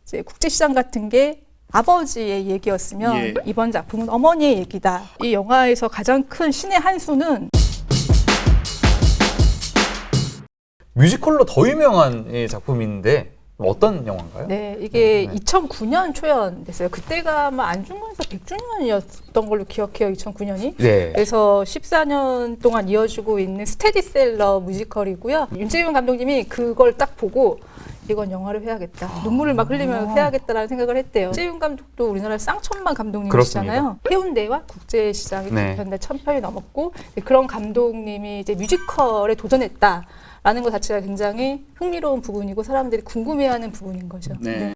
이제 국제시장 같은 게 아버지의 얘기였으면 예. 이번 작품은 어머니의 얘기다. 이 영화에서 가장 큰 신의 한 수는 뮤지컬로 더 유명한 작품인데 어떤 영화인가요? 네, 이게 네. 2009년 초연됐어요. 그때가 아마 안중근에서 100주년이었던 걸로 기억해요. 2009년이. 네. 그래서 14년 동안 이어지고 있는 스테디셀러 뮤지컬이고요. 윤재윤 감독님이 그걸 딱 보고 이건 영화를 해야겠다. 눈물을 막 흘리면서 해야겠다라는 생각을 했대요. 윤재윤 감독도 우리나라 쌍천만 감독님이시잖아요. 해운대와 국제시장이 네. 개편돼 1000편이 넘었고 그런 감독님이 이제 뮤지컬에 도전했다. 라는 것 자체가 굉장히 흥미로운 부분이고 사람들이 궁금해하는 부분인 거죠. 네.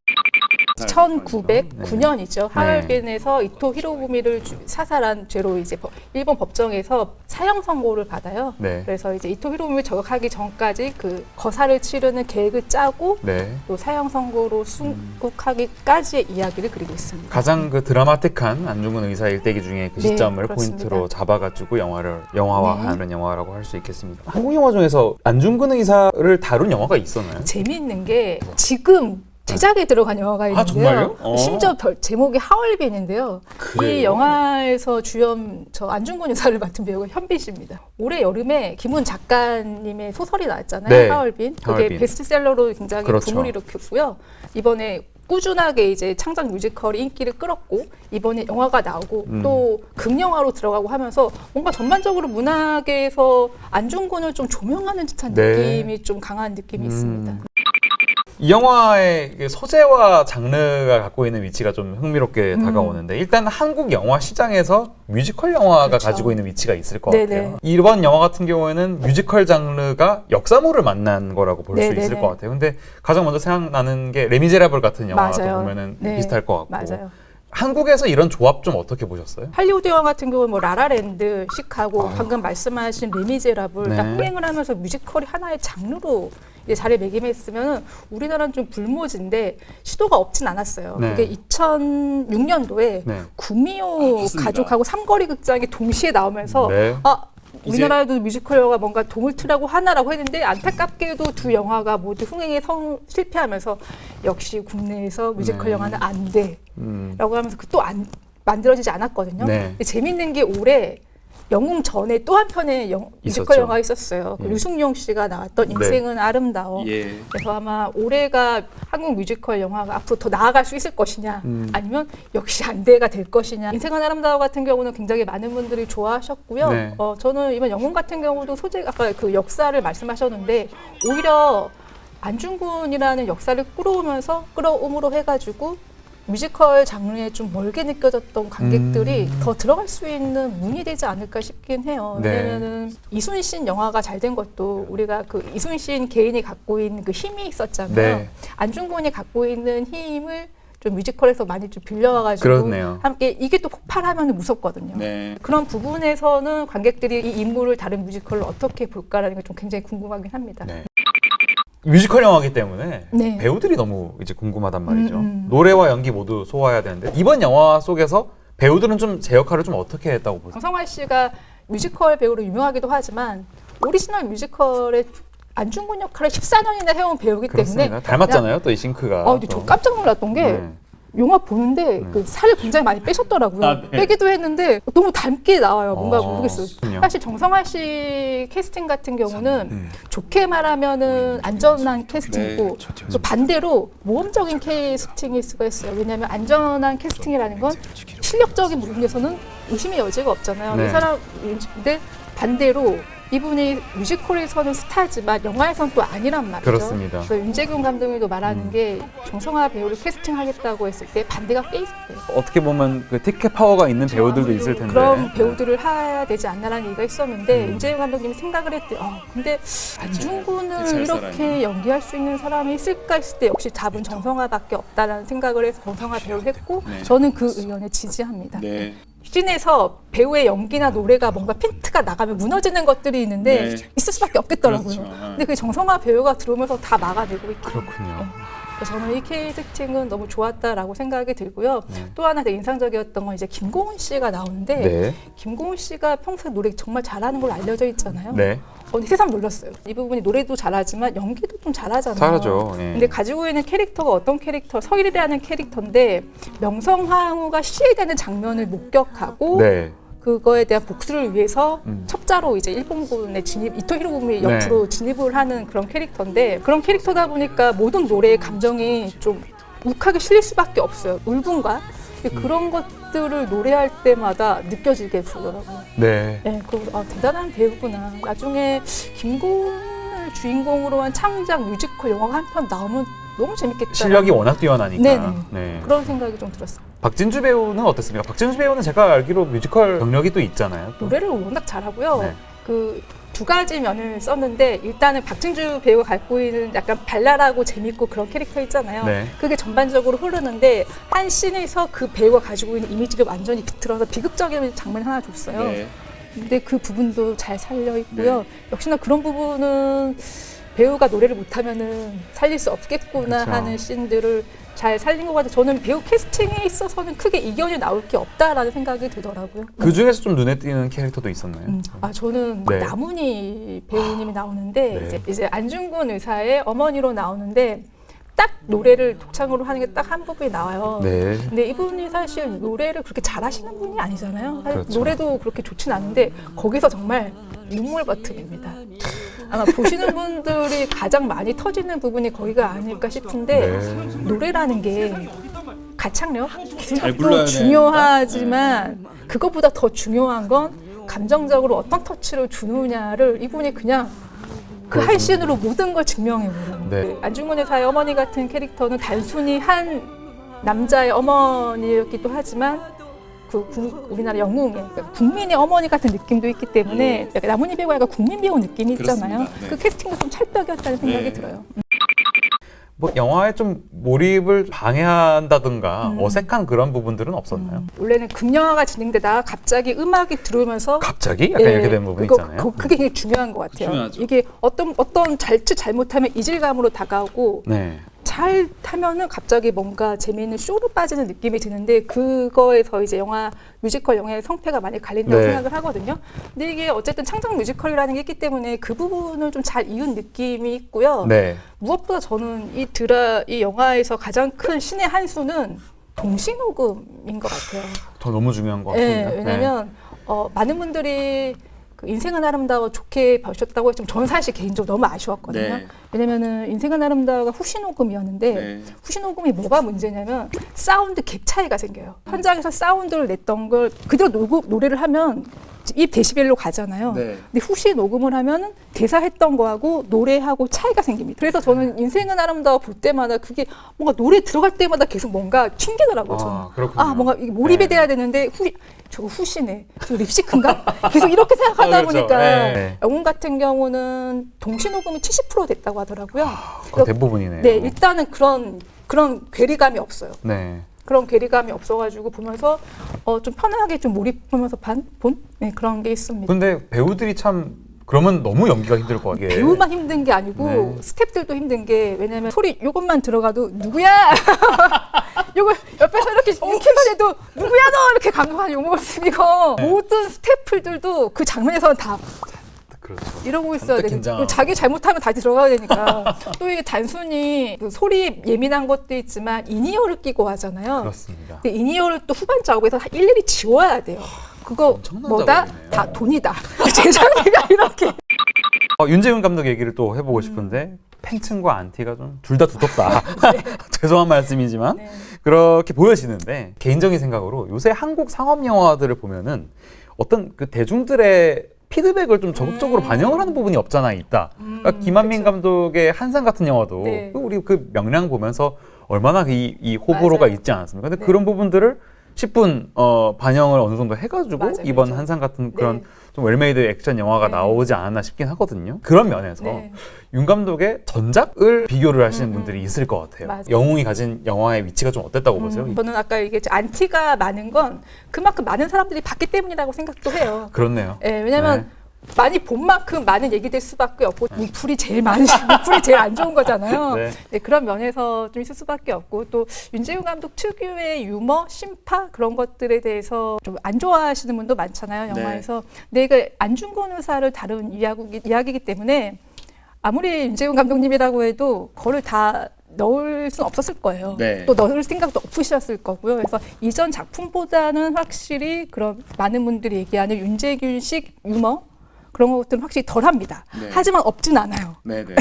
1909년이죠. 하얼빈에서 이토 히로부미를 사살한 죄로 이제 일본 법정에서 사형 선고를 받아요. 네. 그래서 이제 이토 히로부미를 저격하기 전까지 그 거사를 치르는 계획을 짜고 네. 또 사형 선고로 순국하기까지의 이야기를 그리고 있습니다. 가장 그 드라마틱한 안중근 의사 일대기 중에 그 네, 시점을 그렇습니다. 포인트로 잡아가지고 영화화하는 영화라고 할 수 있겠습니다. 한국 영화 중에서 안중근 의사를 다룬 영화가 있었나요? 재미있는 게 지금 제작에 들어간 영화가 있는데요. 정말요? 심지어 제목이 하얼빈인데요. 그래요? 이 영화에서 주연 안중근 의사를 맡은 배우가 현빈 씨입니다. 올해 여름에 김훈 작가님의 소설이 나왔잖아요. 네. 하얼빈. 그게 하얼빈. 베스트셀러로 굉장히 그렇죠. 붐을 일으켰고요. 이번에 꾸준하게 이제 창작 뮤지컬이 인기를 끌었고 이번에 영화가 나오고 또 극영화로 들어가고 하면서 뭔가 전반적으로 문학에서 안중근을 좀 조명하는 듯한 네. 느낌이 좀 강한 느낌이 있습니다. 이 영화의 그 소재와 장르가 갖고 있는 위치가 좀 흥미롭게 다가오는데 일단 한국 영화 시장에서 뮤지컬 영화가 그렇죠. 가지고 있는 위치가 있을 것 네네. 같아요. 이번 영화 같은 경우에는 뮤지컬 장르가 역사물을 만난 거라고 볼 수 네네네. 있을 것 같아요. 근데 가장 먼저 생각나는 게 레미제라블 같은 영화도 맞아요. 보면은 네. 비슷할 것 같고 맞아요. 한국에서 이런 조합 좀 어떻게 보셨어요? 할리우드 영화 같은 경우는 뭐 라라랜드, 시카고, 방금 말씀하신 레미제라블 네. 다 흥행을 하면서 뮤지컬이 하나의 장르로 이제 자리매김했으면 우리나라는 좀 불모지인데 시도가 없진 않았어요. 네. 그게 2006년도에 네. 구미호 맞습니다. 가족하고 삼거리 극장이 동시에 나오면서 네. 우리나라에도 뮤지컬 영화가 뭔가 도움을 트라고 하나라고 했는데 안타깝게도 두 영화가 모두 흥행에 실패하면서 역시 국내에서 뮤지컬 네. 영화는 안 돼. 음. 라고 하면서 또 만들어지지 않았거든요. 네. 근데 재밌는 게 올해 영웅 전에 또 한 편의 뮤지컬 있었죠. 영화가 있었어요. 그 예. 유승용 씨가 나왔던 인생은 아름다워. 예. 그래서 아마 올해가 한국 뮤지컬 영화가 앞으로 더 나아갈 수 있을 것이냐 아니면 역시 안돼가 될 것이냐. 인생은 아름다워 같은 경우는 굉장히 많은 분들이 좋아하셨고요. 네. 저는 이번 영웅 같은 경우도 소재 아까 그 역사를 말씀하셨는데 오히려 안중근이라는 역사를 끌어옴으로 해가지고 뮤지컬 장르에 좀 멀게 느껴졌던 관객들이 더 들어갈 수 있는 문이 되지 않을까 싶긴 해요. 네. 왜냐면은 이순신 영화가 잘 된 것도 우리가 그 이순신 개인이 갖고 있는 그 힘이 있었잖아요. 네. 안중근이 갖고 있는 힘을 좀 뮤지컬에서 많이 좀 빌려와가지고 그렇네요. 함께 이게 또 폭발하면 무섭거든요. 네. 그런 부분에서는 관객들이 이 인물을 다른 뮤지컬로 어떻게 볼까라는 게 좀 굉장히 궁금하긴 합니다. 네. 뮤지컬 영화이기 때문에 네. 배우들이 너무 이제 궁금하단 말이죠. 음. 노래와 연기 모두 소화해야 되는데 이번 영화 속에서 배우들은 좀 제 역할을 좀 어떻게 했다고 보세요? 정성화 씨가 뮤지컬 배우로 유명하기도 하지만 오리지널 뮤지컬의 안중근 역할을 14년이나 해온 배우이기 때문에 그렇습니다. 닮았잖아요, 또 이 싱크가. 근데 저 깜짝 놀랐던 게 네. 영화 보는데 그 살을 굉장히 많이 빼셨더라고요. 아, 네. 빼기도 했는데 너무 닮게 나와요. 뭔가 모르겠어요. 그렇군요. 사실 정성화 씨 캐스팅 같은 경우는 좋게 말하면은 안전한 캐스팅이고 또 반대로 모험적인 캐스팅일 수가 있어요. 왜냐하면 안전한 캐스팅이라는 건 실력적인 부분에서는 의심의 여지가 없잖아요. 네. 이 사람인데 반대로 이분이 뮤지컬에서는 스타지만 영화에서는 또 아니란 말이죠. 그렇습니다. 그래서 윤재균 감독님도 말하는 게 정성화 배우를 캐스팅하겠다고 했을 때 반대가 꽤 있었대요. 어떻게 보면 그 티켓 파워가 있는 배우들도 있을 텐데. 그런 배우들을 해야 되지 않나라는 얘기가 있었는데 윤재균 감독님이 생각을 했대요. 근데 안중근을 잘 이렇게 사람이. 연기할 수 있는 사람이 있을까 했을 때 역시 답은 정성화밖에 없다라는 생각을 해서 정성화 배우를 했고 네. 저는 그 의견에 지지합니다. 네. 씬에서 배우의 연기나 노래가 뭔가 핀트가 나가면 무너지는 것들이 있는데 네. 있을 수밖에 없겠더라고요. 그렇죠. 근데 그 정성화 배우가 들어오면서 다 막아내고 있고. 그렇군요. 그래서 저는 이 캐스팅은 너무 좋았다라고 생각이 들고요. 또 하나 되게 인상적이었던 건 이제 김고은 씨가 나오는데 네. 김고은 씨가 평소에 노래 정말 잘하는 걸로 알려져 있잖아요. 네. 근데 새삼 놀랐어요. 이 부분이 노래도 잘하지만 연기도 좀 잘하잖아요. 잘하죠. 예. 근데 가지고 있는 캐릭터가 어떤 캐릭터, 서일이라는 캐릭터인데 명성황후가 시해되는 장면을 목격하고 네. 그거에 대한 복수를 위해서 첩자로 이제 일본군에 진입, 이토 히로부미 네. 옆으로 진입을 하는 그런 캐릭터인데 그런 캐릭터다 보니까 모든 노래의 감정이 좀 욱하게 실릴 수밖에 없어요. 울분과 그런 것들을 노래할 때마다 느껴지게 되더라고요. 네. 네, 대단한 배우구나. 나중에 김고은을 주인공으로 한 창작 뮤지컬 영화가 한 편 나오면 너무 재밌겠다. 실력이 워낙 뛰어나니까. 네네. 네. 그런 생각이 좀 들었어요. 박진주 배우는 어땠습니까? 박진주 배우는 제가 알기로 뮤지컬 경력이 또 있잖아요. 또. 노래를 워낙 잘하고요. 네. 그 두 가지 면을 썼는데 일단은 박진주 배우가 갖고 있는 약간 발랄하고 재밌고 그런 캐릭터 있잖아요. 네. 그게 전반적으로 흐르는데 한 씬에서 그 배우가 가지고 있는 이미지를 완전히 비틀어서 비극적인 장면 하나 줬어요. 네. 근데 그 부분도 잘 살려 있고요. 역시나 그런 부분은 배우가 노래를 못하면은 살릴 수 없겠구나 그렇죠. 하는 씬들을 잘 살린 것 같아요. 저는 배우 캐스팅에 있어서는 크게 이견이 나올 게 없다라는 생각이 들더라고요. 그 중에서 좀 눈에 띄는 캐릭터도 있었나요? 저는 네. 나문희 배우님이 나오는데 네. 이제 안중근 의사의 어머니로 나오는데 딱 노래를 독창으로 하는 게 딱 한 부분이 나와요. 네. 근데 이분이 사실 노래를 그렇게 잘하시는 분이 아니잖아요. 사실 그렇죠. 노래도 그렇게 좋진 않은데 거기서 정말 눈물 버튼입니다. 아마 보시는 분들이 가장 많이 터지는 부분이 거기가 아닐까 싶은데 네. 노래라는 게 가창력, 잘 불러야 기술력도 되니까. 중요하지만 그것보다 더 중요한 건 감정적으로 어떤 터치를 주느냐를 이분이 그냥 그 한 씬으로 모든 걸 증명해버려요. 네. 안중근 의사의 어머니 같은 캐릭터는 단순히 한 남자의 어머니였기도 하지만 우리나라 영웅의 그러니까 국민의 어머니 같은 느낌도 있기 때문에 약간 나문희 배우가 약간 국민 배우 느낌이 있잖아요. 그렇습니다. 네. 그 캐스팅도 좀 찰떡이었다는 생각이 네. 들어요. 뭐 영화에 좀 몰입을 방해한다든가 어색한 그런 부분들은 없었나요? 원래는 금영화가 진행되다가 갑자기 음악이 들어오면서 갑자기 약간 이렇게 된 부분 있잖아요. 그게 되게 중요한 것 같아요. 중요하죠. 이게 어떤 잘못하면 이질감으로 다가오고 네. 잘 타면은 갑자기 뭔가 재미있는 쇼로 빠지는 느낌이 드는데 그거에서 이제 뮤지컬 영화의 성패가 많이 갈린다고 네. 생각을 하거든요. 근데 이게 어쨌든 창작 뮤지컬이라는 게 있기 때문에 그 부분을 좀 잘 이은 느낌이 있고요. 네. 무엇보다 저는 이 영화에서 가장 큰 신의 한 수는 동시녹음인 것 같아요. 더 너무 중요한 것 네, 같습니다. 왜냐면 많은 분들이 그 인생은 아름다워 좋게 봐주셨다고 했지만 저는 사실 개인적으로 너무 아쉬웠거든요. 네. 왜냐면은 인생은 아름다워가 후시 녹음이었는데 네. 후시 녹음이 뭐가 문제냐면 사운드 갭 차이가 생겨요. 현장에서 사운드를 냈던 걸 그대로 노래를 하면 이 데시벨로 가잖아요. 네. 근데 후시 녹음을 하면은 대사했던 거하고 노래하고 차이가 생깁니다. 그래서 저는 인생은 아름다워 볼 때마다 그게 뭔가 노래 들어갈 때마다 계속 뭔가 튕기더라고요. 저는. 그렇군요. 뭔가 이게 몰입이 네. 돼야 되는데 저거 후시네. 저 립시크인가? 계속 이렇게 생각하다 그렇죠. 보니까 네. 영웅 같은 경우는 동시 녹음이 70% 됐다고 하더라고요. 거의 대부분이네요. 네, 일단은 그런 괴리감이 없어요. 네. 그런 괴리감이 없어가지고 보면서 좀 편하게 좀 몰입하면서 본 그런 게 있습니다. 근데 배우들이 참 그러면 너무 연기가 힘들 것 같아요. 배우만 힘든 게 아니고 네. 스태프들도 힘든 게 왜냐면 소리 요것만 들어가도 누구야? 요거 옆에서 이렇게 키만 해도 누구야 너 이렇게 강력한 용어를 쓰고 모든 스태프들도 그 장면에서는 다 그렇죠. 이러고 있어야 잔뜩 되니까 긴장하고. 자기 잘못하면 다 들어가야 되니까 또 이게 단순히 그 소리 예민한 것도 있지만 인이어를 끼고 하잖아요. 그렇습니다. 근데 인이어를 또 후반 작업에서 일일이 지워야 돼요. 그거 엄청난 뭐다? 작업이네요. 다 돈이다. 제작비가 이렇게. 윤재훈 감독 얘기를 또 해보고 싶은데 팬층과 안티가 좀 둘 다 두텁다. 죄송한 말씀이지만 네. 그렇게 보여지는데 개인적인 생각으로 요새 한국 상업 영화들을 보면은 어떤 그 대중들의 피드백을 좀 적극적으로 반영을 하는 부분이 없잖아 있다. 그러니까 김한민 그쵸. 감독의 한산 같은 영화도 네. 우리 그 명량 보면서 얼마나 이 호불호가 맞아요. 있지 않았습니까? 근데 네. 그런 부분들을 10분 반영을 어느 정도 해가지고 맞아요, 이번 그렇죠. 한산 같은 그런 네. 좀 웰메이드 액션 영화가 네. 나오지 않았나 싶긴 하거든요. 그런 면에서 네. 윤 감독의 전작을 비교를 하시는 분들이 있을 것 같아요. 맞아요. 영웅이 가진 영화의 위치가 좀 어땠다고 보세요? 저는 아까 이게 안티가 많은 건 그만큼 많은 사람들이 봤기 때문이라고 생각도 해요. 그렇네요. 왜냐면 네. 많이 본 만큼 많은 얘기될 수밖에 없고 문풀이 제일 문풀이 제일 안 좋은 거잖아요. 네. 네, 그런 면에서 좀 있을 수밖에 없고 또 윤재훈 감독 특유의 유머, 심파 그런 것들에 대해서 좀 안 좋아하시는 분도 많잖아요. 영화에서. 근데 이게 안중근 의사를 다룬 이야기이기 때문에 아무리 윤재훈 감독님이라고 해도 그거를 다 넣을 수는 없었을 거예요. 네. 또 넣을 생각도 없으셨을 거고요. 그래서 이전 작품보다는 확실히 그런 많은 분들이 얘기하는 윤재균식 유머 그런 것들은 확실히 덜합니다. 네. 하지만 없진 않아요. 네네.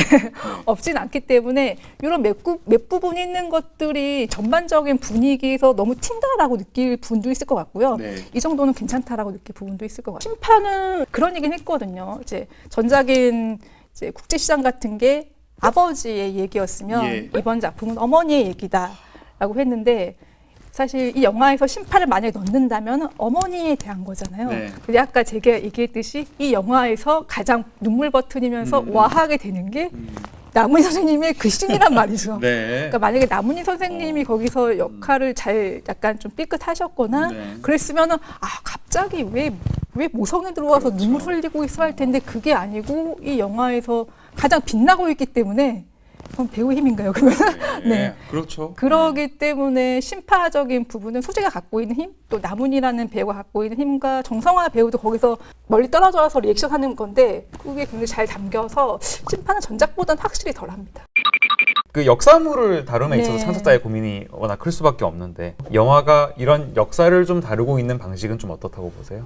없진 않기 때문에 이런 몇 부분이 있는 것들이 전반적인 분위기에서 너무 튄다라고 느낄 부분도 있을 것 같고요. 네. 이 정도는 괜찮다라고 느낄 부분도 있을 것 같아요. 심판은 그런 얘기는 했거든요. 이제 전작인 이제 국제시장 같은 게 아버지의 얘기였으면 예. 이번 작품은 어머니의 얘기다라고 했는데 사실 이 영화에서 심판을 만약에 넣는다면 어머니에 대한 거잖아요. 네. 근데 아까 제가 얘기했듯이 이 영화에서 가장 눈물 버튼이면서 와하게 되는 게 나문희 선생님의 그 씬이란 말이죠. 네. 그러니까 만약에 나문희 선생님이 거기서 역할을 잘 약간 좀 삐끗하셨거나 네. 그랬으면은 갑자기 왜 모성에 들어와서 그렇죠. 눈물 흘리고 있어야 할 텐데 그게 아니고 이 영화에서 가장 빛나고 있기 때문에 그럼 배우 힘인가요? 그러면 네. 그렇죠. 그러기 때문에 심파적인 부분은 소재가 갖고 있는 힘, 또 나문이라는 배우가 갖고 있는 힘과 정성화 배우도 거기서 멀리 떨어져서 리액션하는 건데 그게 굉장히 잘 담겨서 심파는 전작보다는 확실히 덜합니다. 그 역사물을 다룸에 있어서 네. 창작자의 고민이 워낙 클 수밖에 없는데 영화가 이런 역사를 좀 다루고 있는 방식은 좀 어떻다고 보세요?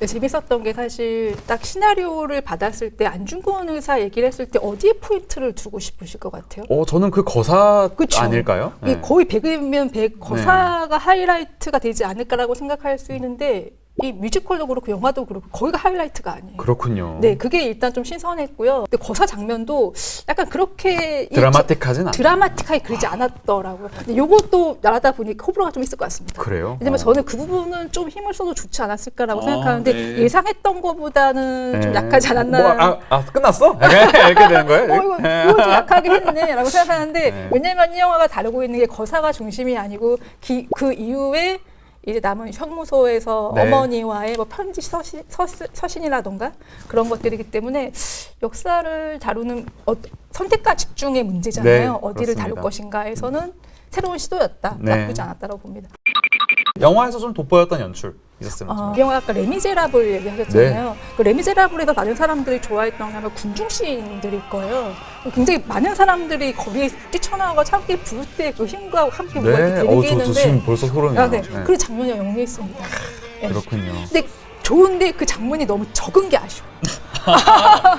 네, 재밌었던 게 사실 딱 시나리오를 받았을 때 안중근 의사 얘기를 했을 때 어디에 포인트를 두고 싶으실 것 같아요? 저는 그 거사 그쵸. 아닐까요? 이 네. 거의 100이면 100 거사가 하이라이트가 되지 않을까라고 생각할 수 있는데 이 뮤지컬도 그렇고 영화도 그렇고 거기가 하이라이트가 아니에요. 그렇군요. 네, 그게 일단 좀 신선했고요. 근데 거사 장면도 약간 그렇게 드라마틱하진 않아요. 드라마틱하게 그리지 않았더라고요. 근데 요것도 나라다 보니까 호불호가 좀 있을 것 같습니다. 그래요? 왜냐면 저는 그 부분은 좀 힘을 써도 좋지 않았을까라고 아, 생각하는데 네. 예상했던 것보다는 좀 네. 약하지 않았나. 끝났어? 이렇게 되는 거예요? 이거 좀 약하게 했네라고 생각하는데 네. 왜냐면 이 영화가 다루고 있는 게 거사가 중심이 아니고 그 이후에 이제 남은 형무소에서 네. 어머니와의 뭐 편지 서신이라던가 그런 것들이기 때문에 역사를 다루는 선택과 집중의 문제잖아요. 네, 어디를 다룰 그렇습니다. 것인가에서는 새로운 시도였다. 네. 나쁘지 않았다고 봅니다. 영화에서 좀 돋보였던 연출 있었으면 좀. 이 영화 아까 레미제라블 얘기하셨잖아요. 그 레미제라블에서 많은 사람들이 좋아했던 게 아마 군중씬들일 거예요. 굉장히 많은 사람들이 거기에 뛰쳐나와서 함께 부를 때 그 힘과 함께 뭐가 이렇게 되는 게 저 있는데 지금 벌써 소름이야. 네. 그 장면이 영리에 있습니다. 네. 그렇군요. 근데 좋은데 그 장면이 너무 적은 게 아쉬워.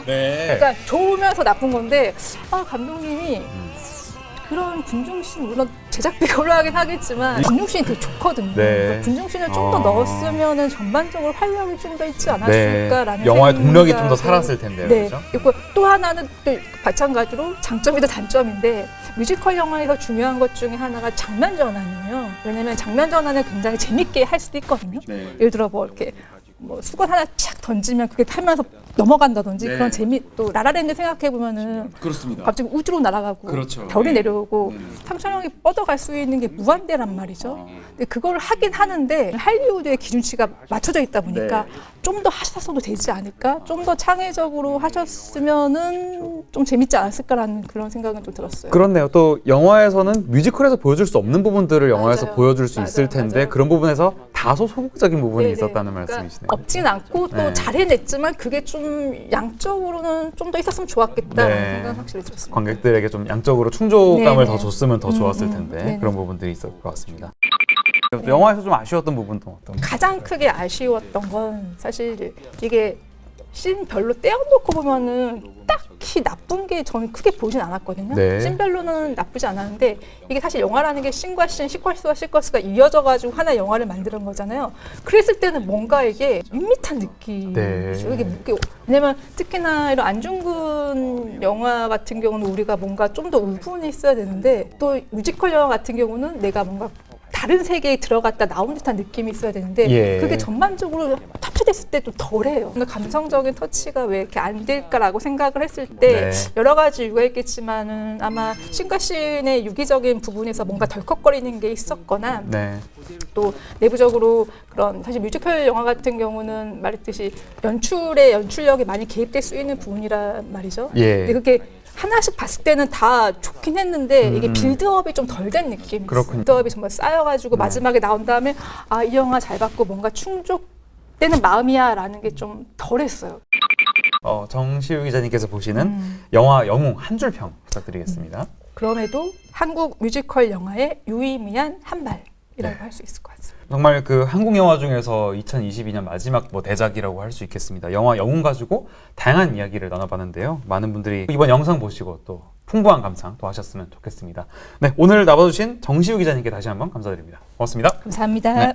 네. 그러니까 좋으면서 나쁜 건데 감독님이 그런 군중씬 물론 제작비가 올라가긴 하겠지만 군중씬이 되게 좋거든요. 네. 군중씬을 좀 더 넣었으면은 전반적으로 활력이 좀 더 있지 네. 않았을까라는 영화의 동력이 좀 더 생각을- 살았을 텐데요. 네. 그렇죠? 그리고 또 하나는 또 마찬가지로 장점이다 단점인데 뮤지컬 영화에서 중요한 것 중에 하나가 장면 전환이에요. 왜냐면 장면 전환을 굉장히 재밌게 할 수도 있거든요. 네. 예를 들어 뭐 이렇게 뭐 수건 하나 착 던지면 그게 타면서 넘어간다든지 네. 그런 재미 또 라라랜드 생각해 보면은 그렇습니다. 갑자기 우주로 날아가고 그렇죠. 별이 네. 내려오고 네. 상상력이 뻗어갈 수 있는 게 무한대란 말이죠. 아. 근데 그걸 하긴 하는데 할리우드의 기준치가 맞춰져 있다 보니까 네. 좀 더 하셨어도 되지 않을까? 좀 더 창의적으로 하셨으면은 좀 재밌지 않았을까라는 그런 생각은 좀 들었어요. 그렇네요. 또 영화에서는 뮤지컬에서 보여줄 수 없는 부분들을 영화에서 맞아요. 보여줄 수 있을 맞아요. 텐데 맞아요. 그런 부분에서 다소 소극적인 부분이 네네. 있었다는 그러니까 말씀이시네요. 없진 않고 또 네. 잘 해냈지만 그게 좀 양적으로는 좀 더 있었으면 좋았겠다라는 네. 생각은 확실히 들었습니다. 관객들에게 좀 양적으로 충족감을 네네. 더 줬으면 더 좋았을 음, 텐데 네네. 그런 부분들이 있을 것 같습니다. 영화에서 좀 아쉬웠던 부분도 어떤? 가장 크게 아쉬웠던 건 사실 이게 씬별로 떼어놓고 보면은 딱히 나쁜 게 저는 크게 보진 않았거든요. 네. 씬별로는 나쁘지 않았는데 이게 사실 영화라는 게 씬과 씬, 시퀀스와 시퀀스가 이어져가지고 하나의 영화를 만드는 거잖아요. 그랬을 때는 뭔가 이게 밋밋한 느낌이 네. 있어요. 왜냐면 특히나 이런 안중근 영화 같은 경우는 우리가 뭔가 좀 더 우분이 있어야 되는데 또 뮤지컬 영화 같은 경우는 내가 뭔가 다른 세계에 들어갔다 나온 듯한 느낌이 있어야 되는데 예. 그게 전반적으로 연출했을 때 좀 덜해요. 근데 감성적인 터치가 왜 이렇게 안 될까라고 생각을 했을 때 네. 여러 가지 이유가 있겠지만은 아마 신가신의 유기적인 부분에서 뭔가 덜컥거리는 게 있었거나 네. 또 내부적으로 그런 사실 뮤지컬 영화 같은 경우는 말했듯이 연출에 연출력이 많이 개입될 수 있는 부분이란 말이죠. 예. 근데 그게 하나씩 봤을 때는 다 좋긴 했는데 이게 빌드업이 좀 덜 된 느낌이 그렇군요. 있어요. 빌드업이 정말 쌓여가지고 네. 마지막에 나온 다음에 아, 이 영화 잘 봤고 뭔가 충족되는 마음이야 라는 게 좀 덜했어요. 정시우 기자님께서 보시는 영화 영웅 한 줄 평 부탁드리겠습니다. 그럼에도 한국 뮤지컬 영화의 유의미한 한 발이라고 할 수 있을 것 같습니다. 정말 그 한국 영화 중에서 2022년 마지막 대작이라고 할 수 있겠습니다. 영화 영웅 가지고 다양한 이야기를 나눠봤는데요. 많은 분들이 이번 영상 보시고 또 풍부한 감상 또 하셨으면 좋겠습니다. 네, 오늘 나와주신 정시우 기자님께 다시 한번 감사드립니다. 고맙습니다. 감사합니다. 네.